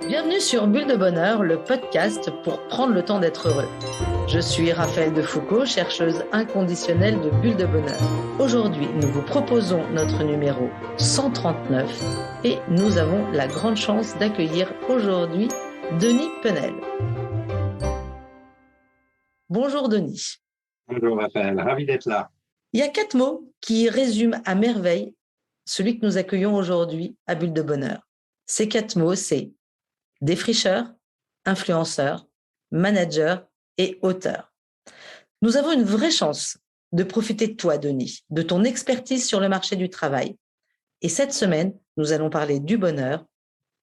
Bienvenue sur Bulle de Bonheur, le podcast pour prendre le temps d'être heureux. Je suis Raphaëlle Defoucault, chercheuse inconditionnelle de Bulle de Bonheur. Aujourd'hui, nous vous proposons notre numéro 139 et nous avons la grande chance d'accueillir aujourd'hui Denis Penel. Bonjour Denis. Bonjour Raphaël, ravi d'être là. Il y a 4 mots qui résument à merveille celui que nous accueillons aujourd'hui à Bulle de Bonheur. Ces 4 mots, c'est défricheur, influenceur, manager et auteur. Nous avons une vraie chance de profiter de toi, Denis, de ton expertise sur le marché du travail. Et cette semaine, nous allons parler du bonheur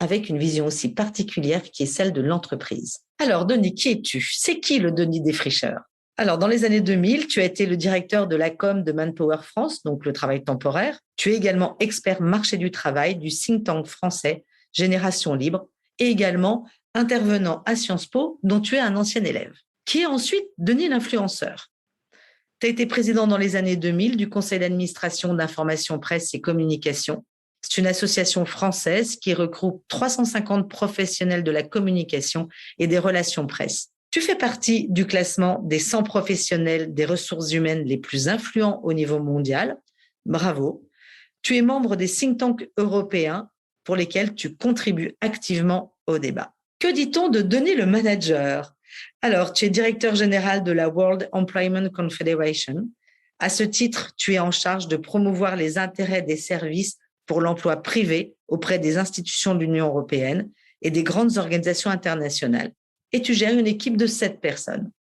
avec une vision aussi particulière qui est celle de l'entreprise. Alors, Denis, qui es-tu? C'est qui le Denis défricheur? Alors, dans les années 2000, tu as été le directeur de la com de Manpower France, donc le travail temporaire. Tu es également expert marché du travail du think tank français Génération Libre et également intervenant à Sciences Po, dont tu es un ancien élève. Qui est ensuite Denis l'influenceur. Tu as été président dans les années 2000 du conseil d'administration d'Information Presse et Communication. C'est une association française qui regroupe 350 professionnels de la communication et des relations presse. Tu fais partie du classement des 100 professionnels des ressources humaines les plus influents au niveau mondial. Bravo. Tu es membre des think tanks européens pour lesquels tu contribues activement au débat. Que dit-on de Denis le manager? Alors, tu es directeur général de la World Employment Confederation. À ce titre, tu es en charge de promouvoir les intérêts des services pour l'emploi privé auprès des institutions de l'Union européenne et des grandes organisations internationales. Et tu gères une équipe de 7 personnes.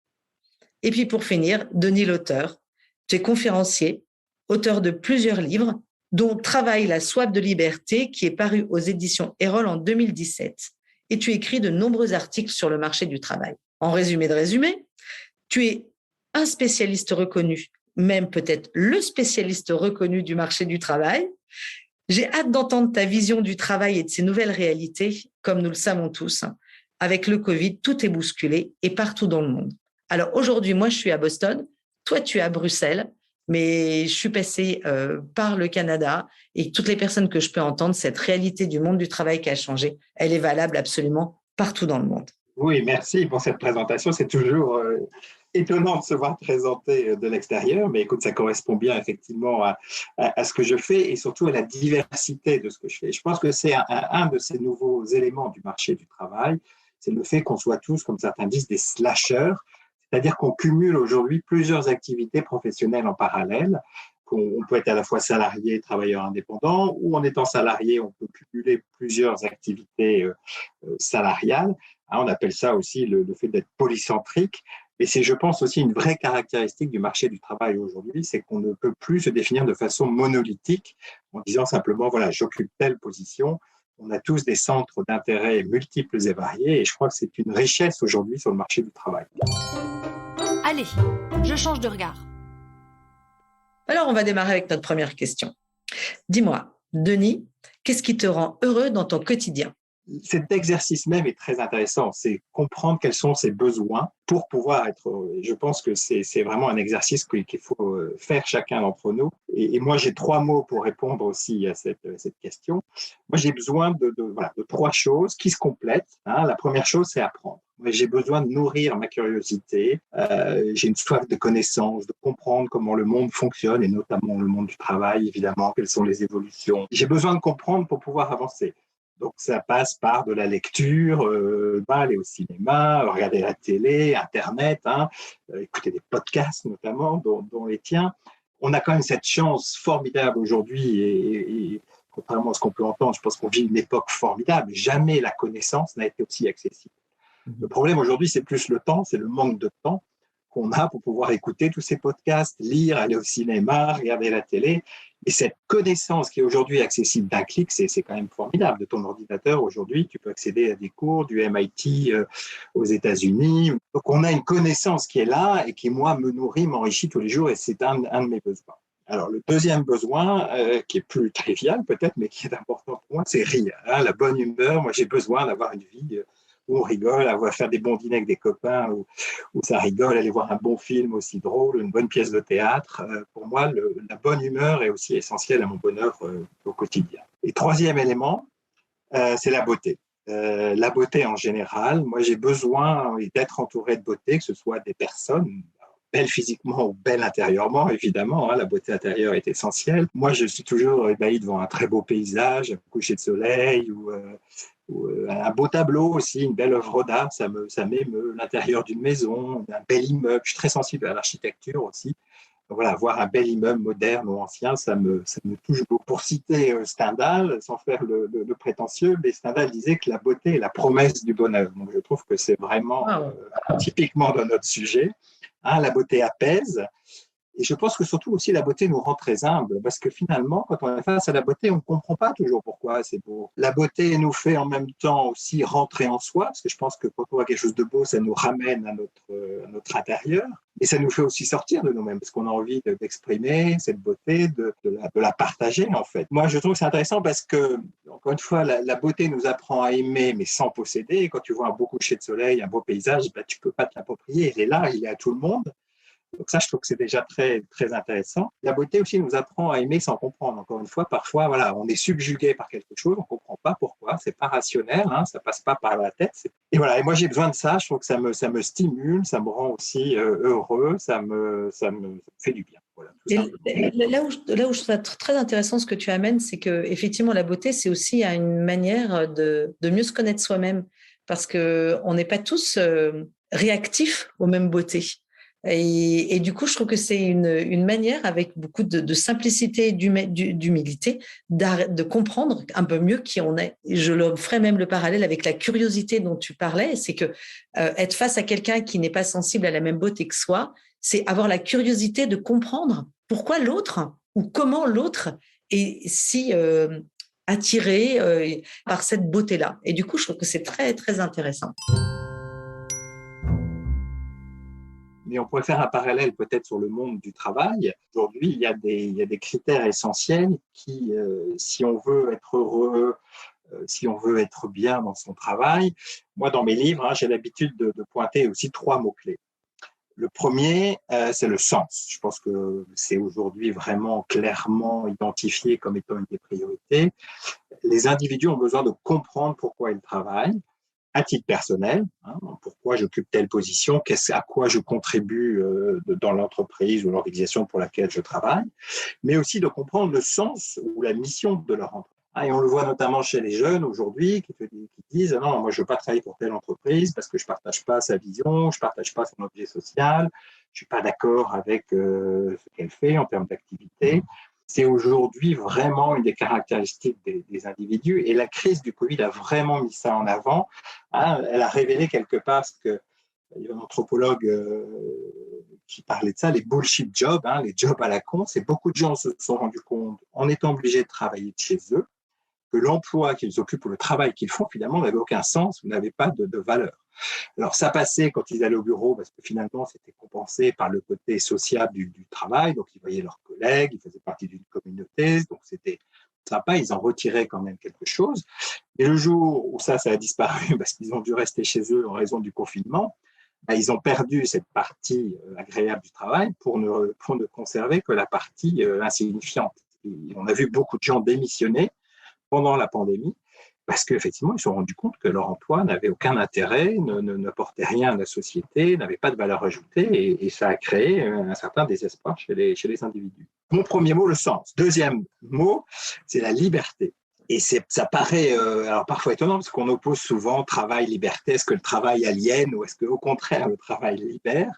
Et puis pour finir, Denis l'auteur. Tu es conférencier, auteur de plusieurs livres, dont Travail, la soif de liberté, qui est paru aux éditions Erol en 2017. Et tu écris de nombreux articles sur le marché du travail. En résumé de résumé, tu es un spécialiste reconnu, même peut-être le spécialiste reconnu du marché du travail. J'ai hâte d'entendre ta vision du travail et de ses nouvelles réalités, comme nous le savons tous. Avec le Covid, tout est bousculé et partout dans le monde. Alors aujourd'hui, moi, je suis à Boston, toi, tu es à Bruxelles, mais je suis passée par le Canada et toutes les personnes que je peux entendre, cette réalité du monde du travail qui a changé, elle est valable absolument partout dans le monde. Oui, merci pour cette présentation. C'est toujours étonnant de se voir présenter de l'extérieur, mais écoute, ça correspond bien effectivement à ce que je fais et surtout à la diversité de ce que je fais. Je pense que c'est un de ces nouveaux éléments du marché du travail, c'est le fait qu'on soit tous, comme certains disent, des slasheurs, c'est-à-dire qu'on cumule aujourd'hui plusieurs activités professionnelles en parallèle. On peut être à la fois salarié, travailleur indépendant, ou en étant salarié, on peut cumuler plusieurs activités salariales. On appelle ça aussi le fait d'être polycentrique. Et c'est, je pense, aussi une vraie caractéristique du marché du travail aujourd'hui, c'est qu'on ne peut plus se définir de façon monolithique en disant simplement, voilà, j'occupe telle position. On a tous des centres d'intérêt multiples et variés, et je crois que c'est une richesse aujourd'hui sur le marché du travail. Allez, je change de regard. Alors, on va démarrer avec notre première question. Dis-moi, Denis, qu'est-ce qui te rend heureux dans ton quotidien? Cet exercice même est très intéressant, c'est comprendre quels sont ses besoins pour pouvoir être heureux. Et je pense que c'est vraiment un exercice qu'il faut faire chacun d'entre nous. Et moi, j'ai 3 mots pour répondre aussi à cette question. Moi, j'ai besoin de 3 choses qui se complètent. La première chose, c'est apprendre. J'ai besoin de nourrir ma curiosité. J'ai une soif de connaissance, de comprendre comment le monde fonctionne, et notamment le monde du travail, évidemment, quelles sont les évolutions. J'ai besoin de comprendre pour pouvoir avancer. Donc, ça passe par de la lecture, aller au cinéma, regarder la télé, Internet, écouter des podcasts notamment, dont les tiens. On a quand même cette chance formidable aujourd'hui et contrairement à ce qu'on peut entendre, je pense qu'on vit une époque formidable. Jamais la connaissance n'a été aussi accessible. Le problème aujourd'hui, c'est plus le temps, c'est le manque de temps qu'on a pour pouvoir écouter tous ces podcasts, lire, aller au cinéma, regarder la télé. Et cette connaissance qui est aujourd'hui accessible d'un clic, c'est quand même formidable. De ton ordinateur, aujourd'hui, tu peux accéder à des cours du MIT aux États-Unis. Donc, on a une connaissance qui est là et qui, moi, me nourrit, m'enrichit tous les jours et c'est un de mes besoins. Alors, le deuxième besoin, qui est plus trivial peut-être, mais qui est important pour moi, c'est rire. La bonne humeur. Moi, j'ai besoin d'avoir une vie où on rigole, faire des bons dîners avec des copains, où ça rigole, aller voir un bon film aussi drôle, une bonne pièce de théâtre. Pour moi, la bonne humeur est aussi essentielle à mon bonheur au quotidien. Et troisième élément, c'est la beauté. la beauté en général. Moi, j'ai besoin d'être entouré de beauté, que ce soit des personnes belles physiquement ou belles intérieurement, évidemment. Hein, la beauté intérieure est essentielle. Moi, je suis toujours ébahi devant un très beau paysage, un coucher de soleil ou un beau tableau aussi, une belle œuvre d'art. Ça m'émeut. L'intérieur d'une maison, un bel immeuble. Je suis très sensible à l'architecture aussi. Voilà, voir un bel immeuble moderne ou ancien, ça me touche beaucoup. Pour citer Stendhal, sans faire le prétentieux, mais Stendhal disait que la beauté est la promesse du bonheur. Donc je trouve que c'est vraiment Wow. typiquement dans notre sujet. Hein, la beauté apaise. Et je pense que surtout aussi la beauté nous rend très humbles parce que finalement, quand on est face à la beauté, on ne comprend pas toujours pourquoi c'est beau. La beauté nous fait en même temps aussi rentrer en soi parce que je pense que quand on voit quelque chose de beau, ça nous ramène à notre intérieur et ça nous fait aussi sortir de nous-mêmes parce qu'on a envie d'exprimer cette beauté, de la partager en fait. Moi, je trouve que c'est intéressant parce que, encore une fois, la beauté nous apprend à aimer mais sans posséder. Et quand tu vois un beau coucher de soleil, un beau paysage, ben, tu ne peux pas te l'approprier. Il est là, il est à tout le monde. Donc ça, je trouve que c'est déjà très, très intéressant. La beauté aussi nous apprend à aimer sans comprendre. Encore une fois, parfois, voilà, on est subjugué par quelque chose, on ne comprend pas pourquoi, c'est pas rationnel, hein, ça passe pas par la tête. Et voilà, et moi j'ai besoin de ça, je trouve que ça me stimule, ça me rend aussi heureux, ça me fait du bien. Voilà, tout simplement. Là où je trouve ça très intéressant ce que tu amènes, c'est que effectivement la beauté, c'est aussi une manière de mieux se connaître soi-même, parce qu'on n'est pas tous réactifs aux mêmes beautés. Et du coup, je trouve que c'est une manière, avec beaucoup de simplicité et d'humilité, de comprendre un peu mieux qui on est. Et je le ferai même le parallèle avec la curiosité dont tu parlais, c'est que être face à quelqu'un qui n'est pas sensible à la même beauté que soi, c'est avoir la curiosité de comprendre pourquoi l'autre ou comment l'autre est si attiré par cette beauté-là. Et du coup, je trouve que c'est très, très intéressant. Mais on pourrait faire un parallèle peut-être sur le monde du travail. Aujourd'hui, il y a des critères essentiels qui, si on veut être heureux, si on veut être bien dans son travail, moi, dans mes livres, hein, j'ai l'habitude de pointer aussi 3 mots-clés. Le premier, c'est le sens. Je pense que c'est aujourd'hui vraiment clairement identifié comme étant une des priorités. Les individus ont besoin de comprendre pourquoi ils travaillent à titre personnel, hein, pourquoi j'occupe telle position, à quoi je contribue dans l'entreprise ou l'organisation pour laquelle je travaille, mais aussi de comprendre le sens ou la mission de leur entreprise. Et on le voit notamment chez les jeunes aujourd'hui qui disent « Non, moi je ne veux pas travailler pour telle entreprise parce que je ne partage pas sa vision, je ne partage pas son objet social, je ne suis pas d'accord avec ce qu'elle fait en termes d'activité. » C'est aujourd'hui vraiment une des caractéristiques des individus. Et la crise du Covid a vraiment mis ça en avant. Hein, elle a révélé quelque part ce que il y a un anthropologue qui parlait de ça, les bullshit jobs, hein, les jobs à la con. C'est beaucoup de gens se sont rendus compte, en étant obligés de travailler de chez eux, que l'emploi qu'ils occupent ou le travail qu'ils font, finalement, n'avait aucun sens ou n'avait pas de valeur. Alors, ça passait quand ils allaient au bureau parce que finalement, c'était compensé par le côté sociable du travail. Donc, ils voyaient leurs collègues, ils faisaient partie d'une communauté. Donc, c'était sympa, ils en retiraient quand même quelque chose. Et le jour où ça a disparu parce qu'ils ont dû rester chez eux en raison du confinement, ben, ils ont perdu cette partie agréable du travail pour ne conserver que la partie insignifiante. Et on a vu beaucoup de gens démissionner pendant la pandémie parce qu'effectivement, ils se sont rendus compte que leur emploi n'avait aucun intérêt, n'apportait rien à la société, n'avait pas de valeur ajoutée et ça a créé un certain désespoir chez les individus. Mon premier mot, le sens. Deuxième mot, c'est la liberté. Et ça paraît alors parfois étonnant parce qu'on oppose souvent travail-liberté. Est-ce que le travail aliène ou est-ce qu'au contraire, le travail libère?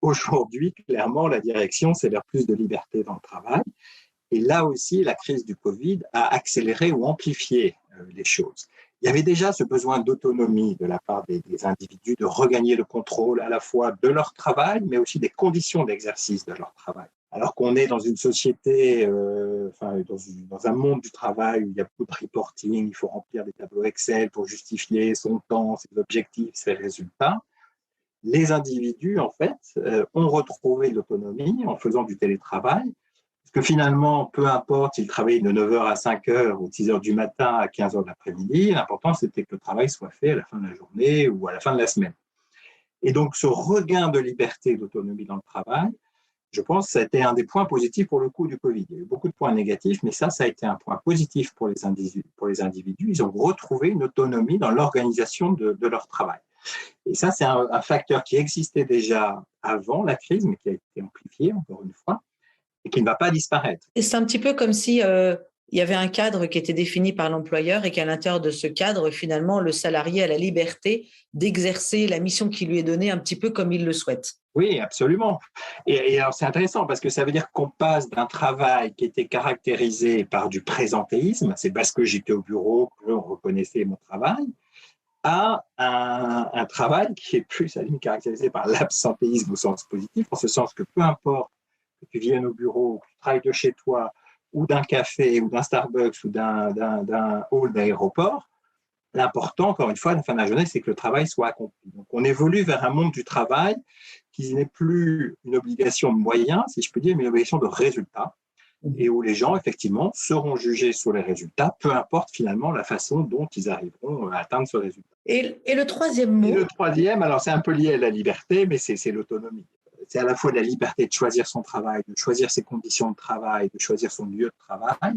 Aujourd'hui, clairement, la direction, c'est vers plus de liberté dans le travail. Et là aussi, la crise du Covid a accéléré ou amplifié les choses. Il y avait déjà ce besoin d'autonomie de la part des individus, de regagner le contrôle à la fois de leur travail, mais aussi des conditions d'exercice de leur travail. Alors qu'on est dans une société, dans un monde du travail où il y a beaucoup de reporting, il faut remplir des tableaux Excel pour justifier son temps, ses objectifs, ses résultats. Les individus, en fait, ont retrouvé l'autonomie en faisant du télétravail. Parce que finalement, peu importe s'ils travaillaient de 9h à 5h ou de 6h du matin à 15h de l'après-midi, l'important c'était que le travail soit fait à la fin de la journée ou à la fin de la semaine. Et donc ce regain de liberté et d'autonomie dans le travail, Je pense que ça a été un des points positifs pour le coup du Covid. Il y a eu beaucoup de points négatifs, mais ça a été un point positif pour les individus. Ils ont retrouvé une autonomie dans l'organisation de leur travail. Et ça, c'est un facteur qui existait déjà avant la crise, mais qui a été amplifié, encore une fois, et qui ne va pas disparaître. Et c'est un petit peu comme si il y avait un cadre qui était défini par l'employeur et qu'à l'intérieur de ce cadre, finalement, le salarié a la liberté d'exercer la mission qui lui est donnée un petit peu comme il le souhaite. Oui, absolument. Et alors, c'est intéressant parce que ça veut dire qu'on passe d'un travail qui était caractérisé par du présentéisme, c'est parce que j'étais au bureau que on reconnaissait mon travail, à un travail qui est plus à la limite caractérisé par l'absentéisme au sens positif, en ce sens que peu importe que tu viennes au bureau, que tu travailles de chez toi, ou d'un café, ou d'un Starbucks, ou d'un hall d'aéroport, l'important, encore une fois, à la fin de la journée, c'est que le travail soit accompli. Donc, on évolue vers un monde du travail qui n'est plus une obligation de moyens, si je peux dire, mais une obligation de résultats, et où les gens, effectivement, seront jugés sur les résultats, peu importe finalement la façon dont ils arriveront à atteindre ce résultat. Et le troisième mot? Et le troisième, alors c'est un peu lié à la liberté, mais c'est l'autonomie. C'est à la fois la liberté de choisir son travail, de choisir ses conditions de travail, de choisir son lieu de travail,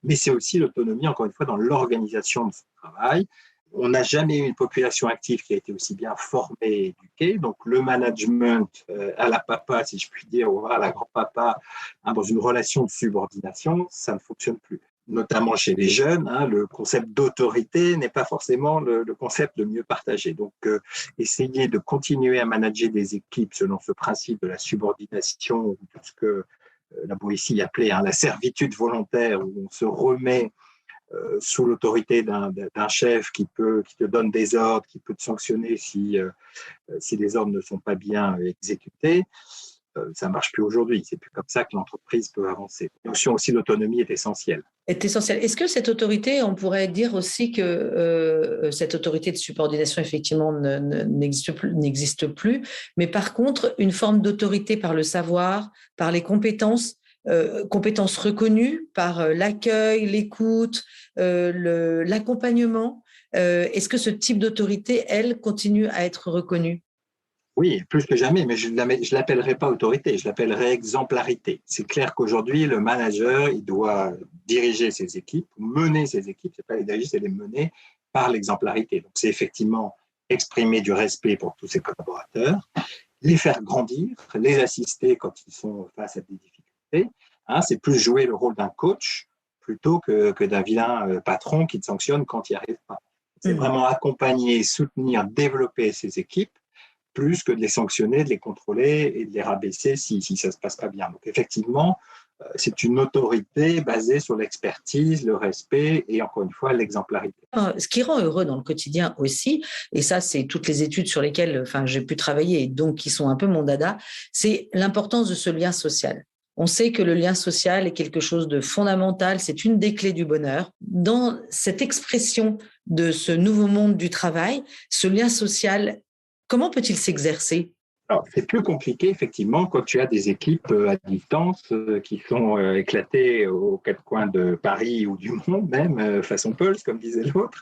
mais c'est aussi l'autonomie, encore une fois, dans l'organisation de son travail. On n'a jamais eu une population active qui a été aussi bien formée et éduquée. Donc, le management à la papa, si je puis dire, ou à la grand-papa, dans une relation de subordination, ça ne fonctionne plus. Notamment chez les jeunes, le concept d'autorité n'est pas forcément le concept le mieux partagé. Donc, essayer de continuer à manager des équipes selon ce principe de la subordination, ou de ce que la Boétie appelait la servitude volontaire, où on se remet sous l'autorité d'un chef qui te donne des ordres, qui peut te sanctionner si les ordres ne sont pas bien exécutés, ça ne marche plus aujourd'hui. C'est plus comme ça que l'entreprise peut avancer. La notion aussi d'autonomie est essentielle. Est essentiel. Est-ce que cette autorité, on pourrait dire aussi que cette autorité de subordination, effectivement, n'existe plus, mais par contre, une forme d'autorité par le savoir, par les compétences reconnues, par l'accueil, l'écoute, l'accompagnement. Est-ce que ce type d'autorité, elle, continue à être reconnue? Oui, plus que jamais, mais je ne l'appellerai pas autorité, je l'appellerai exemplarité. C'est clair qu'aujourd'hui, le manager, il doit diriger ses équipes, mener ses équipes, c'est pas les diriger, c'est les mener par l'exemplarité. Donc, c'est effectivement exprimer du respect pour tous ses collaborateurs, les faire grandir, les assister quand ils sont face à des difficultés. C'est plus jouer le rôle d'un coach plutôt que d'un vilain patron qui te sanctionne quand il n'y arrive pas. C'est vraiment accompagner, soutenir, développer ses équipes, plus que de les sanctionner, de les contrôler et de les rabaisser si ça ne se passe pas bien. Donc effectivement, c'est une autorité basée sur l'expertise, le respect et encore une fois l'exemplarité. Ce qui rend heureux dans le quotidien aussi, et ça c'est toutes les études sur lesquelles j'ai pu travailler et donc qui sont un peu mon dada, c'est l'importance de ce lien social. On sait que le lien social est quelque chose de fondamental, c'est une des clés du bonheur. Dans cette expression de ce nouveau monde du travail, ce lien social, comment peut-il s'exercer? Alors, c'est plus compliqué, effectivement, quand tu as des équipes à distance qui sont éclatées aux quatre coins de Paris ou du monde, même, façon Pulse, comme disait l'autre.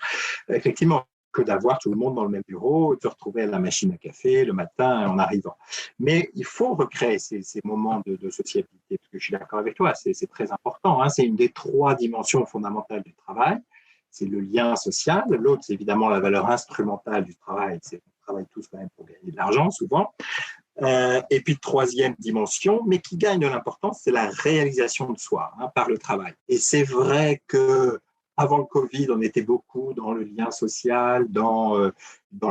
Effectivement, que d'avoir tout le monde dans le même bureau, de se retrouver à la machine à café le matin en arrivant. Mais il faut recréer ces moments de sociabilité, parce que je suis d'accord avec toi, c'est très important. C'est une des trois dimensions fondamentales du travail. C'est le lien social. L'autre, c'est évidemment la valeur instrumentale du travail. C'est on travaille tous quand même pour gagner de l'argent, souvent. Et puis, troisième dimension, mais qui gagne de l'importance, c'est la réalisation de soi par le travail. Et c'est vrai que avant le Covid, on était beaucoup dans le lien social, dans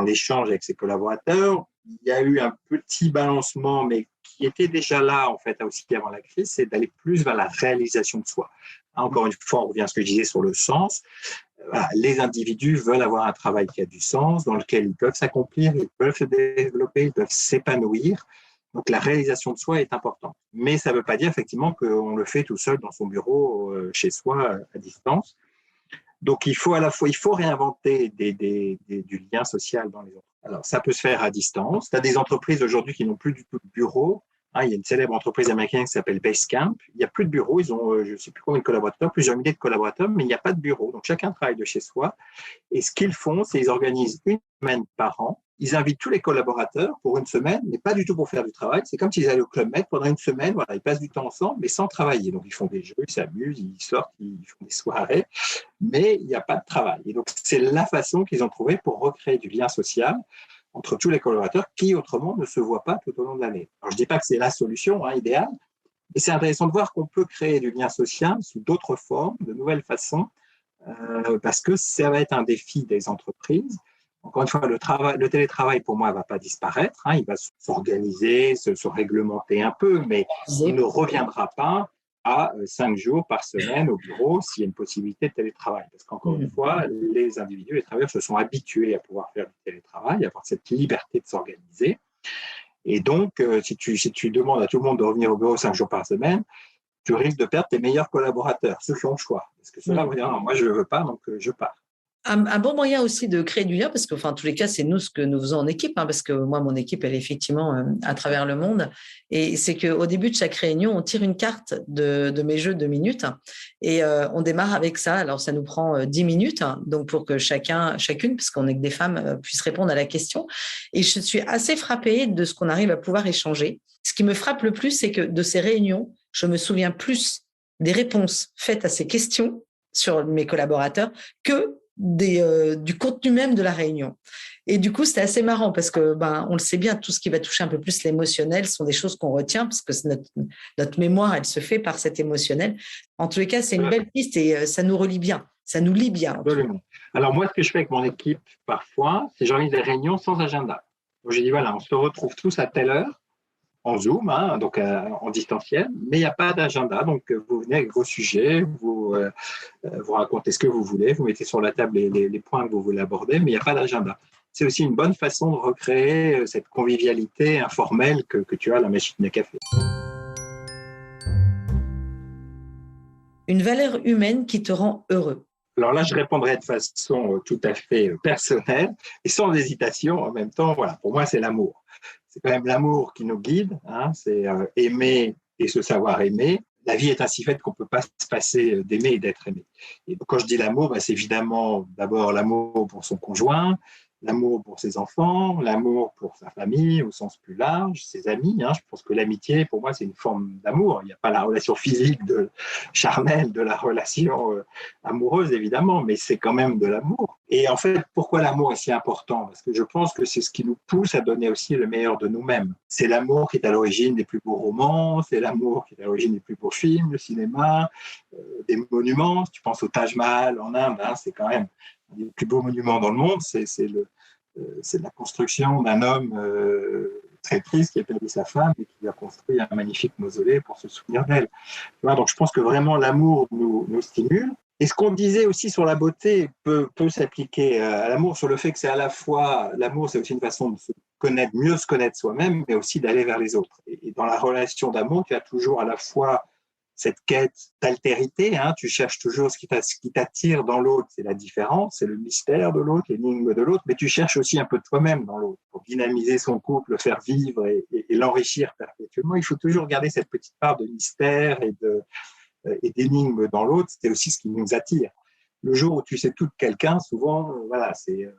l'échange avec ses collaborateurs. Il y a eu un petit balancement, mais qui était déjà là, en fait, aussi avant la crise, c'est d'aller plus vers la réalisation de soi. Encore une fois, on revient à ce que je disais sur le sens. Les individus veulent avoir un travail qui a du sens, dans lequel ils peuvent s'accomplir, ils peuvent se développer, ils peuvent s'épanouir. Donc, la réalisation de soi est importante. Mais ça ne veut pas dire, effectivement, qu'on le fait tout seul dans son bureau, chez soi, à distance. Donc, il faut réinventer du lien social dans les entreprises. Alors, ça peut se faire à distance. Tu as des entreprises aujourd'hui qui n'ont plus du tout de bureau. Il y a une célèbre entreprise américaine qui s'appelle Basecamp. Il n'y a plus de bureau. Ils ont, je ne sais plus combien de collaborateurs, plusieurs milliers de collaborateurs, mais il n'y a pas de bureau. Donc, chacun travaille de chez soi. Et ce qu'ils font, c'est qu'ils organisent une semaine par an. ils invitent tous les collaborateurs pour une semaine, mais pas du tout pour faire du travail. C'est comme s'ils allaient au Club Med pendant une semaine. Voilà, ils passent du temps ensemble, mais sans travailler. Donc, ils font des jeux, ils s'amusent, ils sortent, ils font des soirées, mais il n'y a pas de travail. Et donc, c'est la façon qu'ils ont trouvé pour recréer du lien social entre tous les collaborateurs qui, autrement, ne se voient pas tout au long de l'année. Alors, je ne dis pas que c'est la solution idéale, mais c'est intéressant de voir qu'on peut créer du lien social sous d'autres formes, de nouvelles façons, parce que ça va être un défi des entreprises. Encore une fois, le télétravail, pour moi, ne va pas disparaître. Il va s'organiser, se réglementer un peu, mais il ne reviendra pas à 5 jours par semaine au bureau s'il y a une possibilité de télétravail. Parce qu'encore une fois, les individus, les travailleurs se sont habitués à pouvoir faire du télétravail, à avoir cette liberté de s'organiser. Et donc, si tu demandes à tout le monde de revenir au bureau 5 jours par semaine, tu risques de perdre tes meilleurs collaborateurs, ceux qui ont le choix. Parce que ceux-là vont dire, non, moi, je ne le veux pas, donc je pars. Un bon moyen aussi de créer du lien, parce que, en tous les cas, c'est nous ce que nous faisons en équipe, parce que moi, mon équipe, elle est effectivement à travers le monde. Et c'est qu'au début de chaque réunion, on tire une carte de mes jeux de minutes et on démarre avec ça. Alors, ça nous prend 10 minutes, donc pour que chacune, parce qu'on est que des femmes, puisse répondre à la question. Et je suis assez frappée de ce qu'on arrive à pouvoir échanger. Ce qui me frappe le plus, c'est que de ces réunions, je me souviens plus des réponses faites à ces questions sur mes collaborateurs que du contenu même de la réunion. Et du coup, c'était assez marrant parce que, on le sait bien, tout ce qui va toucher un peu plus l'émotionnel sont des choses qu'on retient parce que notre mémoire, elle se fait par cet émotionnel. En tous les cas, c'est une belle piste et ça nous relie bien. Ça nous lie bien. Absolument. Alors, moi, ce que je fais avec mon équipe parfois, c'est j'organise des réunions sans agenda. Donc, j'ai dit, voilà, on se retrouve tous à telle heure en Zoom, donc en distanciel, mais il n'y a pas d'agenda. Donc, vous venez avec vos sujets, vous racontez ce que vous voulez, vous mettez sur la table les points que vous voulez aborder, mais il n'y a pas d'agenda. C'est aussi une bonne façon de recréer cette convivialité informelle que tu as à la machine à café. Une valeur humaine qui te rend heureux. Alors là, je répondrai de façon tout à fait personnelle et sans hésitation. En même temps, voilà, pour moi, c'est l'amour. C'est quand même l'amour qui nous guide. C'est aimer et se savoir aimer. La vie est ainsi faite qu'on ne peut pas se passer d'aimer et d'être aimé. Et donc, quand je dis l'amour, c'est évidemment d'abord l'amour pour son conjoint, l'amour pour ses enfants, l'amour pour sa famille au sens plus large, ses amis. Je pense que l'amitié, pour moi, c'est une forme d'amour. Il n'y a pas la relation physique charnelle de la relation amoureuse, évidemment, mais c'est quand même de l'amour. Et en fait, pourquoi l'amour est si important ? Parce que je pense que c'est ce qui nous pousse à donner aussi le meilleur de nous-mêmes. C'est l'amour qui est à l'origine des plus beaux romans, c'est l'amour qui est à l'origine des plus beaux films, le cinéma, des monuments. Si tu penses au Taj Mahal en Inde, c'est quand même un des plus beaux monuments dans le monde, c'est la construction d'un homme très triste qui a perdu sa femme et qui a construit un magnifique mausolée pour se souvenir d'elle. Donc je pense que vraiment l'amour nous stimule. Et ce qu'on disait aussi sur la beauté peut s'appliquer à l'amour, sur le fait que c'est à la fois, l'amour c'est aussi une façon de se connaître, mieux se connaître soi-même, mais aussi d'aller vers les autres. Et dans la relation d'amour, tu as toujours à la fois cette quête d'altérité, tu cherches toujours ce qui t'attire dans l'autre, c'est la différence, c'est le mystère de l'autre, l'énigme de l'autre, mais tu cherches aussi un peu de toi-même dans l'autre. Pour dynamiser son couple, le faire vivre et l'enrichir perpétuellement, il faut toujours garder cette petite part de mystère et d'énigme dans l'autre, c'est aussi ce qui nous attire. Le jour où tu sais tout de quelqu'un, souvent, c'est...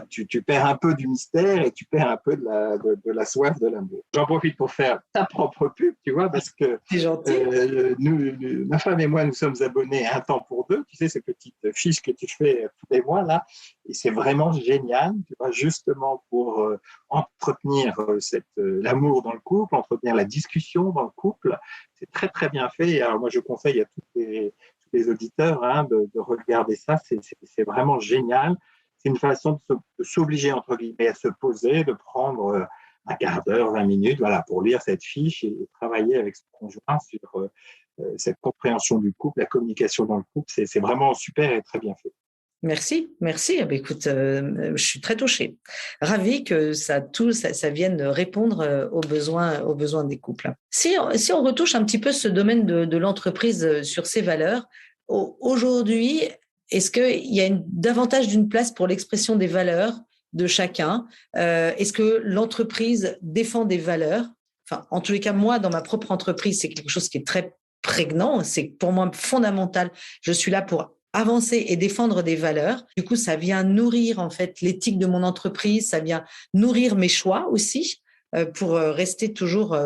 Tu perds un peu du mystère et tu perds un peu de la soif de l'amour. J'en profite pour faire ta propre pub, tu vois, parce que ma femme et moi, nous sommes abonnés à Un temps pour deux, tu sais, ces petites fiches que tu fais tous les mois, là, et c'est vraiment génial, tu vois, justement pour entretenir l'amour dans le couple, entretenir la discussion dans le couple. C'est très, très bien fait. Et alors, moi, je conseille à tous les auditeurs de regarder ça, c'est vraiment génial. C'est une façon de s'obliger, entre guillemets, à se poser, de prendre un quart d'heure, 20 minutes, pour lire cette fiche et travailler avec son conjoint sur cette compréhension du couple, la communication dans le couple. C'est vraiment super et très bien fait. Merci. Écoute, je suis très touchée. Ravie que ça vienne répondre aux besoins des couples. Si on retouche un petit peu ce domaine de l'entreprise sur ses valeurs, aujourd'hui, est-ce qu'il y a davantage d'une place pour l'expression des valeurs de chacun ? Est-ce que l'entreprise défend des valeurs ? Enfin, en tous les cas, moi, dans ma propre entreprise, c'est quelque chose qui est très prégnant. C'est pour moi fondamental. Je suis là pour avancer et défendre des valeurs. Du coup, ça vient nourrir en fait l'éthique de mon entreprise, ça vient nourrir mes choix aussi pour rester toujours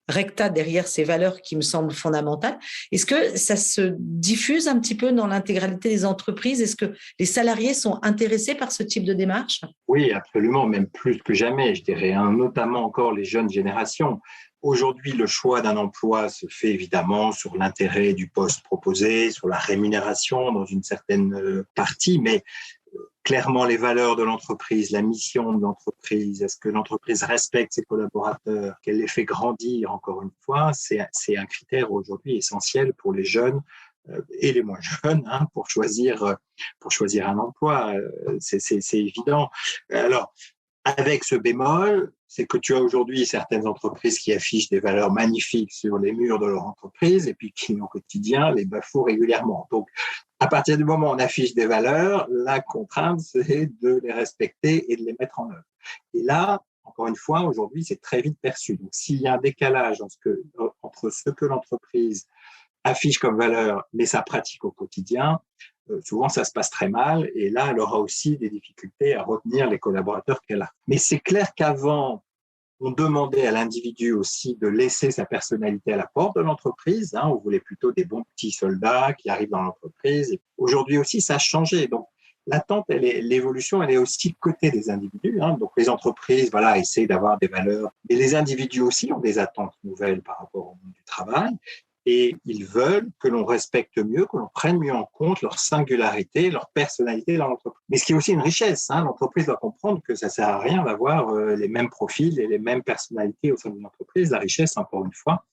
recta derrière ces valeurs qui me semblent fondamentales. Est-ce que ça se diffuse un petit peu dans l'intégralité des entreprises? Est-ce que les salariés sont intéressés par ce type de démarche? Oui, absolument, même plus que jamais, je dirais, hein, notamment encore les jeunes générations. Aujourd'hui, le choix d'un emploi se fait évidemment sur l'intérêt du poste proposé, sur la rémunération dans une certaine partie, mais clairement les valeurs de l'entreprise, la mission de l'entreprise, est-ce que l'entreprise respecte ses collaborateurs, qu'elle les fait grandir, encore une fois, c'est un critère aujourd'hui essentiel pour les jeunes et les moins jeunes hein, pour choisir un emploi. C'est évident. Alors, avec ce bémol, c'est que tu as aujourd'hui certaines entreprises qui affichent des valeurs magnifiques sur les murs de leur entreprise et puis qui, au quotidien, les bafouent régulièrement. Donc, à partir du moment où on affiche des valeurs, la contrainte, c'est de les respecter et de les mettre en œuvre. Et là, encore une fois, aujourd'hui, c'est très vite perçu. Donc, s'il y a un décalage entre ce que l'entreprise affiche comme valeur, mais sa pratique au quotidien, souvent ça se passe très mal et là, elle aura aussi des difficultés à retenir les collaborateurs qu'elle a. Mais c'est clair qu'avant, on demandait à l'individu aussi de laisser sa personnalité à la porte de l'entreprise. Hein, on voulait plutôt des bons petits soldats qui arrivent dans l'entreprise. Et aujourd'hui aussi, ça a changé. Donc, l'évolution, elle est aussi côté des individus. Hein. Donc, les entreprises, voilà, essayent d'avoir des valeurs. Et les individus aussi ont des attentes nouvelles par rapport au monde du travail. Et ils veulent que l'on respecte mieux, que l'on prenne mieux en compte leur singularité, leur personnalité dans l'entreprise. Mais ce qui est aussi une richesse, hein, l'entreprise doit comprendre que ça ne sert à rien d'avoir les mêmes profils et les mêmes personnalités au sein d'une entreprise. La richesse, encore une fois,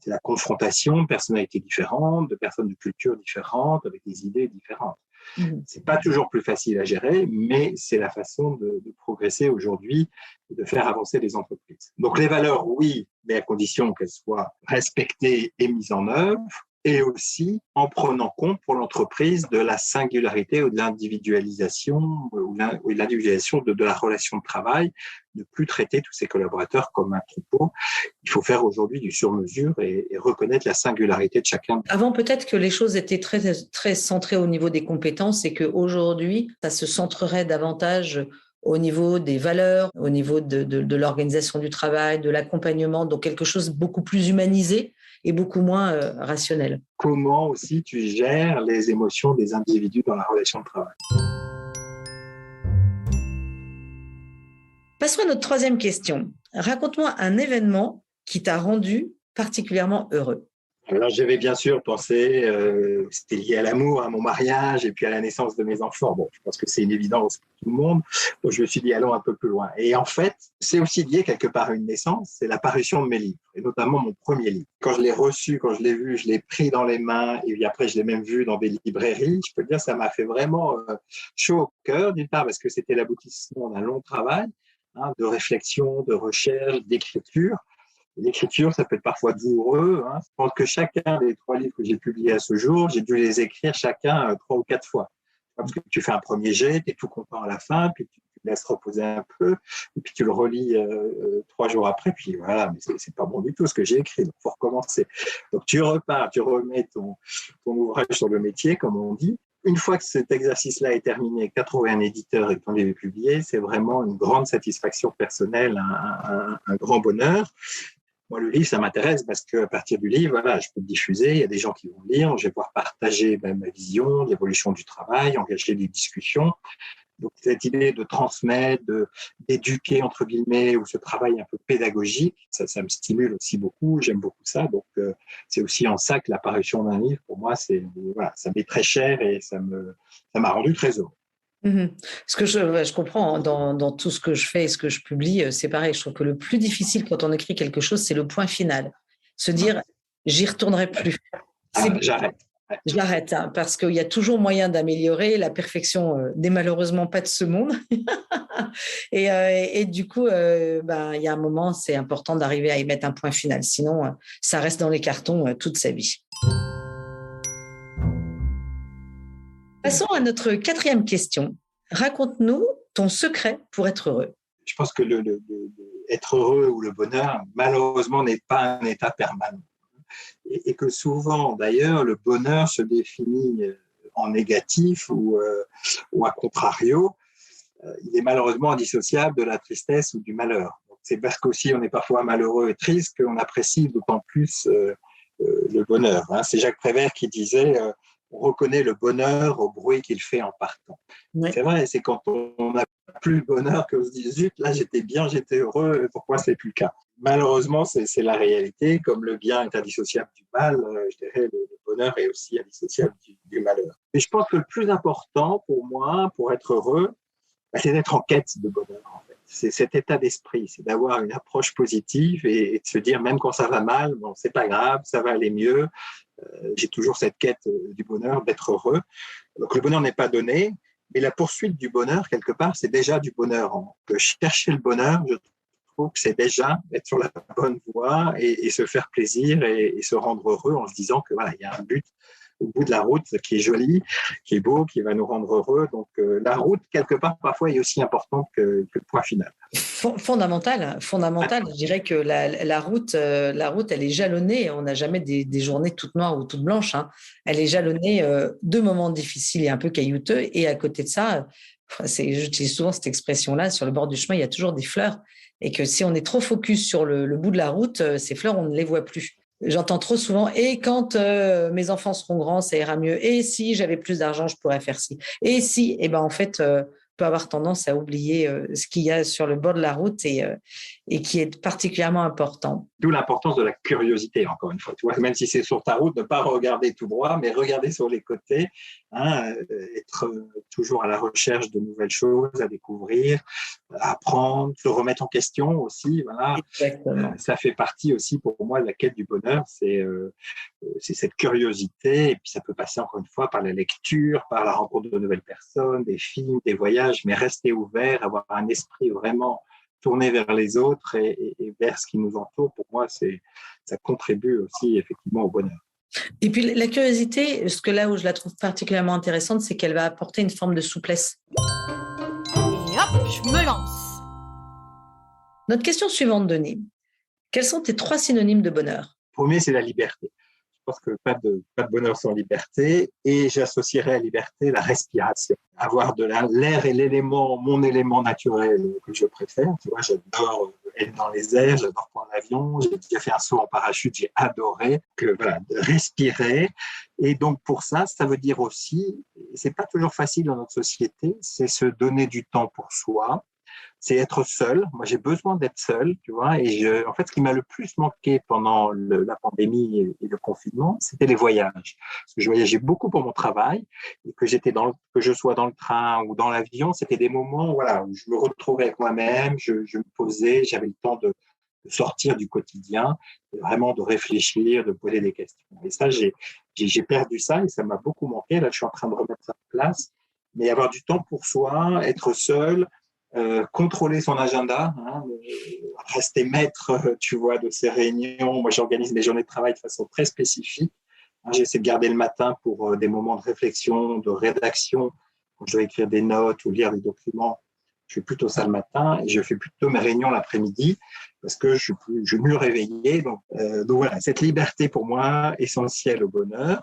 c'est la confrontation de personnalités différentes, de personnes de cultures différentes, avec des idées différentes. C'est pas toujours plus facile à gérer, mais c'est la façon de progresser aujourd'hui et de faire avancer les entreprises. Donc les valeurs, oui, mais à condition qu'elles soient respectées et mises en œuvre, et aussi en prenant compte pour l'entreprise de la singularité ou de l'individualisation ou de l'individualisation de la relation de travail, ne plus traiter tous ses collaborateurs comme un troupeau. Il faut faire aujourd'hui du sur-mesure et reconnaître la singularité de chacun. Avant, peut-être que les choses étaient très, très centrées au niveau des compétences et qu'aujourd'hui, ça se centrerait davantage au niveau des valeurs, au niveau de l'organisation du travail, de l'accompagnement, donc quelque chose de beaucoup plus humanisé et beaucoup moins rationnel. Comment aussi tu gères les émotions des individus dans la relation de travail? Passons à notre troisième question. Raconte-moi un événement qui t'a rendu particulièrement heureux. Alors, j'avais bien sûr pensé, c'était lié à l'amour, à mon mariage et puis à la naissance de mes enfants. Bon, je pense que c'est une évidence pour tout le monde. Donc, je me suis dit, allons un peu plus loin. Et en fait, c'est aussi lié quelque part à une naissance, c'est la parution de mes livres, et notamment mon premier livre. Quand je l'ai reçu, quand je l'ai vu, je l'ai pris dans les mains, et puis après, je l'ai même vu dans des librairies. Je peux dire, ça m'a fait vraiment chaud au cœur, d'une part, parce que c'était l'aboutissement d'un long travail, hein, de réflexion, de recherche, d'écriture. L'écriture, ça peut être parfois douloureux. Hein. Je pense que chacun des 3 livres que j'ai publiés à ce jour, j'ai dû les écrire chacun 3 ou 4 fois. Parce que tu fais un premier jet, tu es tout content à la fin, puis tu laisses reposer un peu, et puis tu le relis 3 jours après, puis voilà, mais c'est pas bon du tout ce que j'ai écrit, donc il faut recommencer. Donc tu repars, tu remets ton ouvrage sur le métier, comme on dit. Une fois que cet exercice-là est terminé, que tu as trouvé un éditeur et que ton livre est publié, c'est vraiment une grande satisfaction personnelle, un grand bonheur. Moi, le livre, ça m'intéresse parce qu'à partir du livre, voilà, je peux le diffuser, il y a des gens qui vont le lire, je vais pouvoir partager ma vision, l'évolution du travail, engager des discussions. Donc, cette idée de transmettre, d'éduquer, entre guillemets, ou ce travail un peu pédagogique, ça me stimule aussi beaucoup, j'aime beaucoup ça. Donc, c'est aussi en ça que l'apparition d'un livre, pour moi, voilà, ça m'est très cher et ça m'a rendu très heureux. Ce que je comprends dans tout ce que je fais et ce que je publie, c'est pareil. Je trouve que le plus difficile quand on écrit quelque chose, c'est le point final. Se dire, j'y retournerai plus. J'arrête. J'arrête, hein, parce qu'il y a toujours moyen d'améliorer. La perfection n'est malheureusement pas de ce monde. et du coup, il y a un moment, c'est important d'arriver à y mettre un point final. Sinon, ça reste dans les cartons toute sa vie. Passons à notre 4e question. Raconte-nous ton secret pour être heureux. Je pense que être heureux ou le bonheur, malheureusement, n'est pas un état permanent. Et que souvent, d'ailleurs, le bonheur se définit en négatif ou à contrario, il est malheureusement indissociable de la tristesse ou du malheur. Donc, c'est parce qu'aussi on est parfois malheureux et triste qu'on apprécie d'autant plus le bonheur. Hein. C'est Jacques Prévert qui disait on reconnaît le bonheur au bruit qu'il fait en partant. Oui. C'est vrai, c'est quand on n'a plus le bonheur qu'on se dit zut, là j'étais bien, j'étais heureux, pourquoi c'est plus le cas? Malheureusement, c'est la réalité. Comme le bien est indissociable du mal, je dirais le bonheur est aussi indissociable du malheur. Mais je pense que le plus important pour moi, pour être heureux, c'est d'être en quête de bonheur. En fait. C'est cet état d'esprit, c'est d'avoir une approche positive et de se dire même quand ça va mal, bon, c'est pas grave, ça va aller mieux. J'ai toujours cette quête du bonheur, d'être heureux. Donc le bonheur n'est pas donné, mais la poursuite du bonheur quelque part, c'est déjà du bonheur. Donc, chercher le bonheur, je trouve que c'est déjà être sur la bonne voie et se faire plaisir et se rendre heureux en se disant que voilà, il y a un but au bout de la route qui est joli, qui est beau, qui va nous rendre heureux. Donc la route, quelque part, parfois, est aussi importante que le point final. Fondamental. Je dirais que la route, elle est jalonnée. On n'a jamais des journées toutes noires ou toutes blanches. Hein. Elle est jalonnée de moments difficiles et un peu caillouteux. Et à côté de ça, j'utilise souvent cette expression-là, sur le bord du chemin, il y a toujours des fleurs. Et que si on est trop focus sur le bout de la route, ces fleurs, on ne les voit plus. J'entends trop souvent, et quand mes enfants seront grands, ça ira mieux. Et si j'avais plus d'argent, je pourrais faire ci. Et si, eh ben en fait, on peut avoir tendance à oublier ce qu'il y a sur le bord de la route et qui est particulièrement important. D'où l'importance de la curiosité, encore une fois. Tu vois, même si c'est sur ta route, ne pas regarder tout droit, mais regarder sur les côtés, hein, être toujours à la recherche de nouvelles choses à découvrir, à apprendre, se remettre en question aussi. Voilà. Exactement. Ça fait partie aussi pour moi de la quête du bonheur, c'est cette curiosité, et puis ça peut passer encore une fois par la lecture, par la rencontre de nouvelles personnes, des films, des voyages, mais rester ouvert, avoir un esprit vraiment tourner vers les autres et vers ce qui nous entoure, pour moi, ça contribue aussi effectivement au bonheur. Et puis la curiosité, là où je la trouve particulièrement intéressante, c'est qu'elle va apporter une forme de souplesse. Et hop, je me lance. Notre question suivante, Denis. Quels sont tes 3 synonymes de bonheur? Le premier, c'est la liberté. Je pense que pas de bonheur sans liberté, et j'associerais à liberté la respiration. Avoir de l'air est mon élément naturel que je préfère. Tu vois, j'adore être dans les airs, j'adore prendre l'avion, j'ai déjà fait un saut en parachute, j'ai adoré. Voilà, de respirer. Et donc pour ça veut dire aussi, c'est pas toujours facile dans notre société, c'est se donner du temps pour soi. C'est être seul. Moi, j'ai besoin d'être seul, tu vois. Et en fait, ce qui m'a le plus manqué pendant la pandémie et le confinement, c'était les voyages. Parce que je voyageais beaucoup pour mon travail et que je sois dans le train ou dans l'avion, c'était des moments, voilà, où je me retrouvais avec moi-même, je me posais, j'avais le temps de sortir du quotidien, vraiment de réfléchir, de poser des questions. Et ça, j'ai perdu ça et ça m'a beaucoup manqué. Là, je suis en train de remettre ça en place. Mais avoir du temps pour soi, être seul, contrôler son agenda, hein, rester maître, tu vois, de ses réunions. Moi, j'organise mes journées de travail de façon très spécifique. Hein, j'essaie de garder le matin pour des moments de réflexion, de rédaction. Quand je dois écrire des notes ou lire des documents, je fais plutôt ça le matin et je fais plutôt mes réunions l'après-midi parce que je suis mieux réveillé. Donc voilà, cette liberté pour moi, essentielle au bonheur.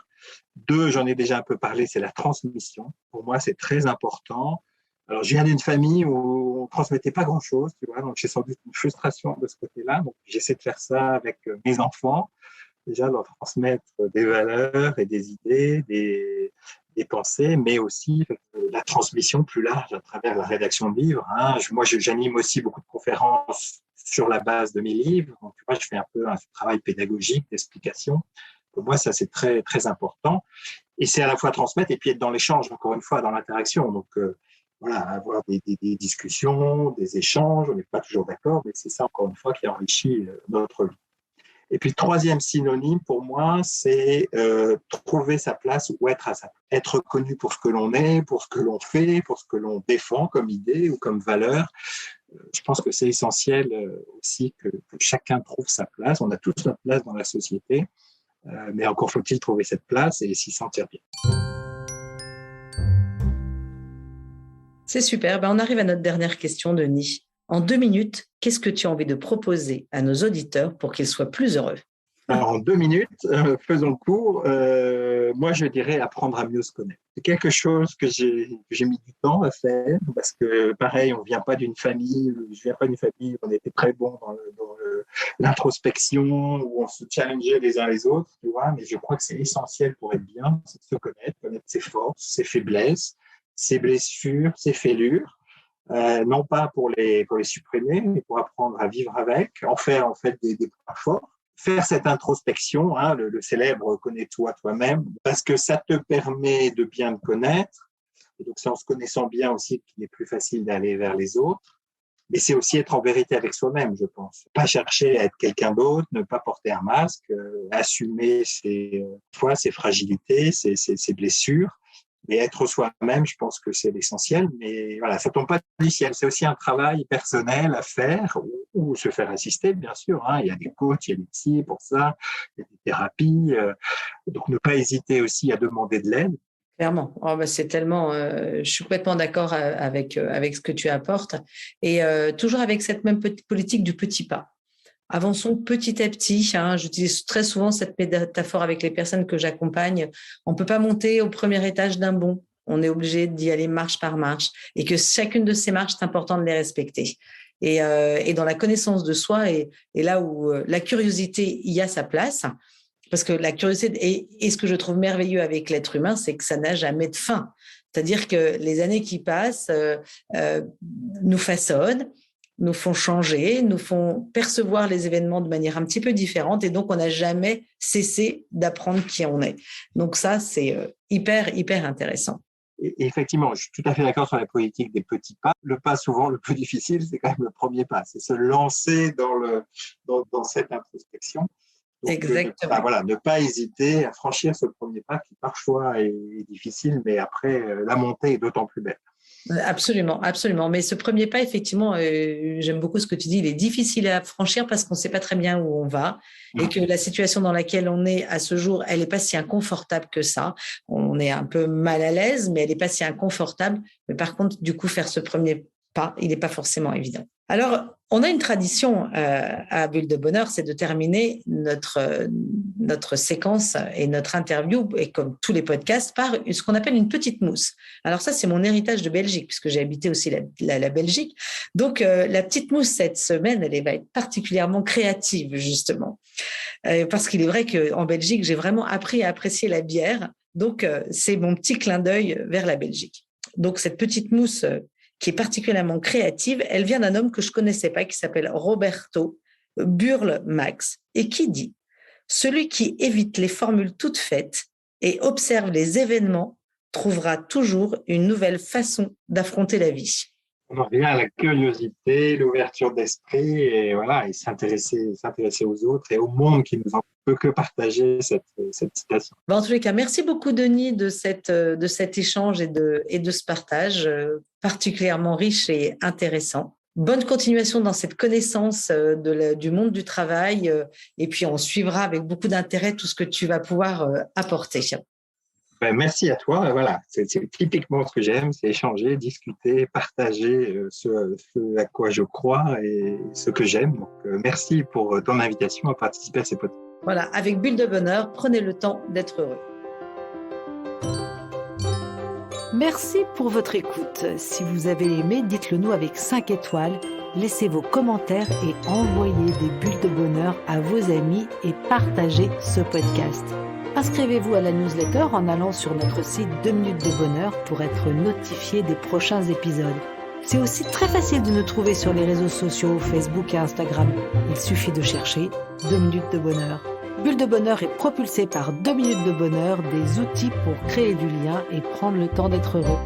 2, j'en ai déjà un peu parlé, c'est la transmission. Pour moi, c'est très important. Alors, je viens d'une famille où on ne transmettait pas grand-chose, tu vois, donc j'ai sans doute une frustration de ce côté-là. Donc, j'essaie de faire ça avec mes enfants, déjà leur transmettre des valeurs et des idées, des pensées, mais aussi la transmission plus large à travers la rédaction de livres. Hein. Moi, j'anime aussi beaucoup de conférences sur la base de mes livres. Donc, tu vois, je fais un peu un travail pédagogique, d'explication. Pour moi, ça, c'est très, très important. Et c'est à la fois transmettre et puis être dans l'échange, encore une fois, dans l'interaction. Donc, voilà, avoir des discussions, des échanges, on n'est pas toujours d'accord, mais c'est ça, encore une fois, qui enrichit notre vie. Et puis, le 3e synonyme, pour moi, c'est trouver sa place ou être à sa place. Être connu pour ce que l'on est, pour ce que l'on fait, pour ce que l'on défend comme idée ou comme valeur. Je pense que c'est essentiel aussi que chacun trouve sa place. On a tous notre place dans la société, mais encore faut-il trouver cette place et s'y sentir bien. C'est super. On arrive à notre dernière question, Denis. En 2 minutes, qu'est-ce que tu as envie de proposer à nos auditeurs pour qu'ils soient plus heureux? Alors, en 2 minutes, faisons court. Moi, je dirais apprendre à mieux se connaître. C'est quelque chose que j'ai mis du temps à faire parce que, pareil, je viens pas d'une famille où on était très bon dans l'introspection, où on se challengeait les uns les autres, tu vois. Mais je crois que c'est essentiel pour être bien, c'est de se connaître ses forces, ses faiblesses, ses blessures, ses fêlures. Non pas pour les supprimer, mais pour apprendre à vivre avec, en faire en fait des points forts. Faire cette introspection, le célèbre « connais-toi toi-même », parce que ça te permet de bien te connaître. Et donc, c'est en se connaissant bien aussi qu'il est plus facile d'aller vers les autres. Mais c'est aussi être en vérité avec soi-même, je pense. Pas chercher à être quelqu'un d'autre, ne pas porter un masque, assumer ses fragilités, ses blessures. Mais être soi-même, je pense que c'est l'essentiel. Mais voilà, ça tombe pas du ciel. C'est aussi un travail personnel à faire ou se faire assister, bien sûr. Il y a des coachs, il y a des psys pour ça, il y a des thérapies. Donc, ne pas hésiter aussi à demander de l'aide. Clairement. C'est tellement. Je suis complètement d'accord avec ce que tu apportes. Et toujours avec cette même politique du petit pas. Avançons petit à petit. J'utilise très souvent cette métaphore avec les personnes que j'accompagne. On ne peut pas monter au premier étage d'un bond. On est obligé d'y aller marche par marche. Et que chacune de ces marches, c'est important de les respecter. Et dans la connaissance de soi, et là où la curiosité y a sa place, parce que la curiosité, et ce que je trouve merveilleux avec l'être humain, c'est que ça n'a jamais de fin. C'est-à-dire que les années qui passent nous façonnent, nous font changer, nous font percevoir les événements de manière un petit peu différente, et donc on n'a jamais cessé d'apprendre qui on est. Donc ça, c'est hyper, hyper intéressant. Et effectivement, je suis tout à fait d'accord sur la politique des petits pas. Le pas souvent le plus difficile, c'est quand même le premier pas, c'est se lancer dans cette introspection. Donc, exactement. Ne pas hésiter à franchir ce premier pas qui parfois est difficile, mais après, la montée est d'autant plus belle. Absolument, absolument. Mais ce premier pas, effectivement, j'aime beaucoup ce que tu dis, il est difficile à franchir parce qu'on ne sait pas très bien où on va et que la situation dans laquelle on est à ce jour, elle n'est pas si inconfortable que ça. On est un peu mal à l'aise, mais elle n'est pas si inconfortable. Mais par contre, du coup, faire ce premier pas, il n'est pas forcément évident. Alors, on a une tradition à Bulle de Bonheur, c'est de terminer notre séquence et notre interview, et comme tous les podcasts, par ce qu'on appelle une petite mousse. Alors ça, c'est mon héritage de Belgique, puisque j'ai habité aussi la Belgique. Donc, la petite mousse, cette semaine, elle va être particulièrement créative, justement. Parce qu'il est vrai qu'en Belgique, j'ai vraiment appris à apprécier la bière. Donc, c'est mon petit clin d'œil vers la Belgique. Donc, cette petite mousse qui est particulièrement créative, elle vient d'un homme que je ne connaissais pas, qui s'appelle Roberto Burle-Marx, et qui dit « Celui qui évite les formules toutes faites et observe les événements trouvera toujours une nouvelle façon d'affronter la vie. » On en revient à la curiosité, l'ouverture d'esprit, et voilà, et s'intéresser aux autres et au monde qui nous en peut que partager cette citation. En tous les cas, merci beaucoup Denis de cet échange et de ce partage particulièrement riche et intéressant. Bonne continuation dans cette connaissance du monde du travail, et puis on suivra avec beaucoup d'intérêt tout ce que tu vas pouvoir apporter. Merci à toi. Voilà, c'est typiquement ce que j'aime, c'est échanger, discuter, partager ce à quoi je crois et ce que j'aime. Donc, merci pour ton invitation à participer à ces podcasts. Voilà, avec Bulle de Bonheur, prenez le temps d'être heureux. Merci pour votre écoute. Si vous avez aimé, dites-le nous avec 5 étoiles. Laissez vos commentaires et envoyez des bulles de bonheur à vos amis et partagez ce podcast. Inscrivez-vous à la newsletter en allant sur notre site 2 minutes de bonheur pour être notifié des prochains épisodes. C'est aussi très facile de nous trouver sur les réseaux sociaux, Facebook et Instagram. Il suffit de chercher 2 minutes de bonheur. Bulle de bonheur est propulsée par 2 minutes de bonheur, des outils pour créer du lien et prendre le temps d'être heureux.